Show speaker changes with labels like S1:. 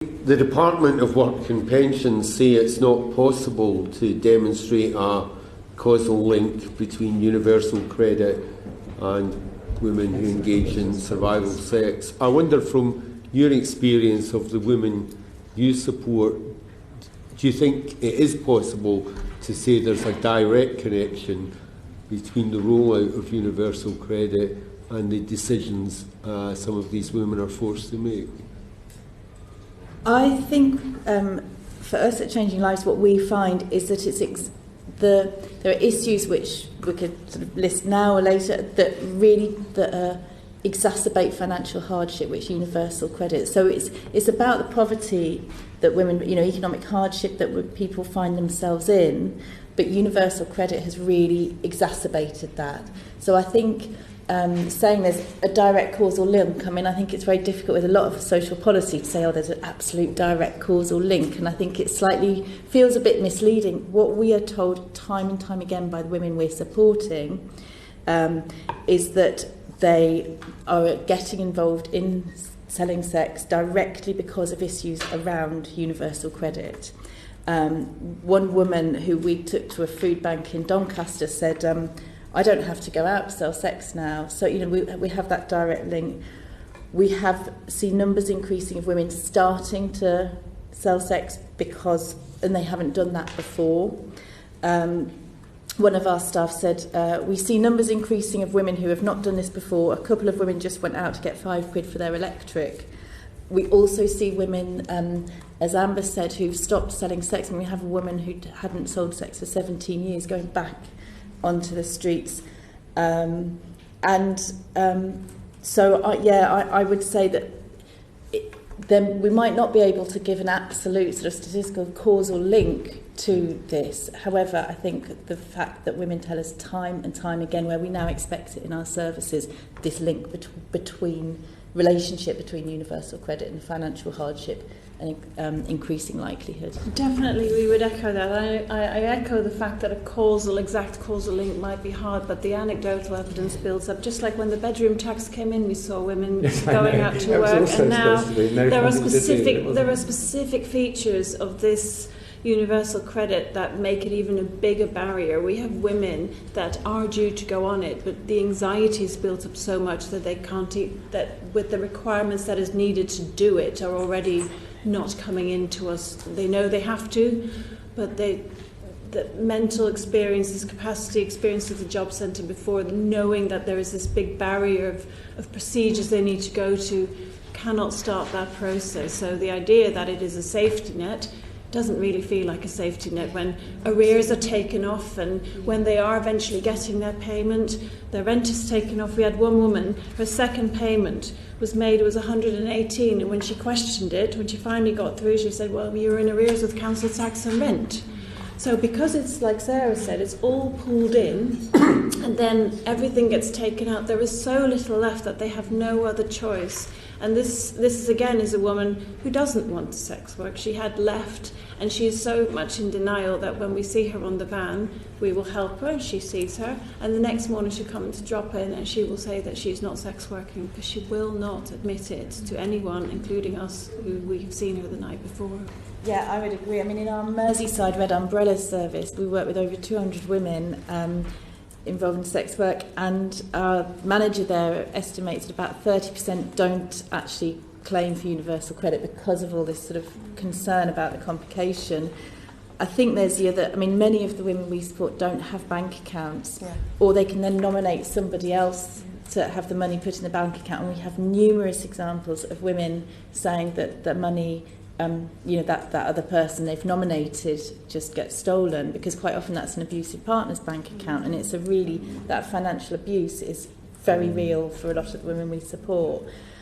S1: The Department of Work and Pensions say it's not possible to demonstrate a causal link between universal credit and women who engage in survival sex. I wonder, from your experience of the women you support, do you think it is possible to say there's a direct connection between the rollout of universal credit and the decisions some of these women are forced to make?
S2: I think for us at Changing Lives, what we find is that there are issues which we could sort of list now or later that exacerbate financial hardship, which universal credit. So it's about the poverty that women, economic hardship that people find themselves in, but universal credit has really exacerbated that. So I think saying there's a direct causal link, I think it's very difficult with a lot of social policy to say, there's an absolute direct causal link, and I think it slightly feels a bit misleading. What we are told time and time again by the women we're supporting is that they are getting involved in selling sex directly because of issues around universal credit. One woman who we took to a food bank in Doncaster said, I don't have to go out to sell sex now. So, we have that direct link. We have seen numbers increasing of women starting to sell sex and they haven't done that before. One of our staff said, we see numbers increasing of women who have not done this before. A couple of women just went out to get £5 for their electric. We also see women, as Amber said, who've stopped selling sex. And we have a woman who hadn't sold sex for 17 years going back onto the streets. I would say that then we might not be able to give an absolute sort of statistical causal link to this. However, I think the fact that women tell us time and time again, where we now expect it in our services, this link relationship between universal credit and financial hardship and increasing likelihood.
S3: Definitely, we would echo that. I echo the fact that exact causal link might be hard, but the anecdotal evidence builds up. Just like when the bedroom tax came in, we saw women going out to work, and now there are specific features of this universal credit that make it even a bigger barrier. We have women that are due to go on it, but the anxiety is built up so much that they can't that with the requirements that is needed to do it are already not coming into us. They know they have to, but the mental experiences, capacity experience at the job centre before, knowing that there is this big barrier of procedures they need to go to, cannot start that process. So the idea that it is a safety net doesn't really feel like a safety net when arrears are taken off and when they are eventually getting their payment, their rent is taken off. We had one woman, her second payment was 118, and when she questioned it, when she finally got through, she said, well, you're in arrears with council tax and rent. So because it's, like Sarah said, it's all pulled in and then everything gets taken out, there is so little left that they have no other choice. And this is a woman who doesn't want sex work. She had left, and she is so much in denial that when we see her on the van, we will help her, and she sees her, and the next morning she'll come to drop in, and she will say that she's not sex working because she will not admit it to anyone, including us, who we have seen her the night before.
S2: Yeah, I would agree. In our Merseyside Red Umbrella service, we work with over 200 women involved in sex work, and our manager there estimates that about 30% don't actually claim for universal credit because of all this sort of concern about the complication. I think there's the other, many of the women we support don't have bank accounts, or they can then nominate somebody else to have the money put in the bank account, and we have numerous examples of women saying that the money that other person they've nominated just gets stolen, because quite often that's an abusive partner's bank account, and that financial abuse is very real for a lot of the women we support.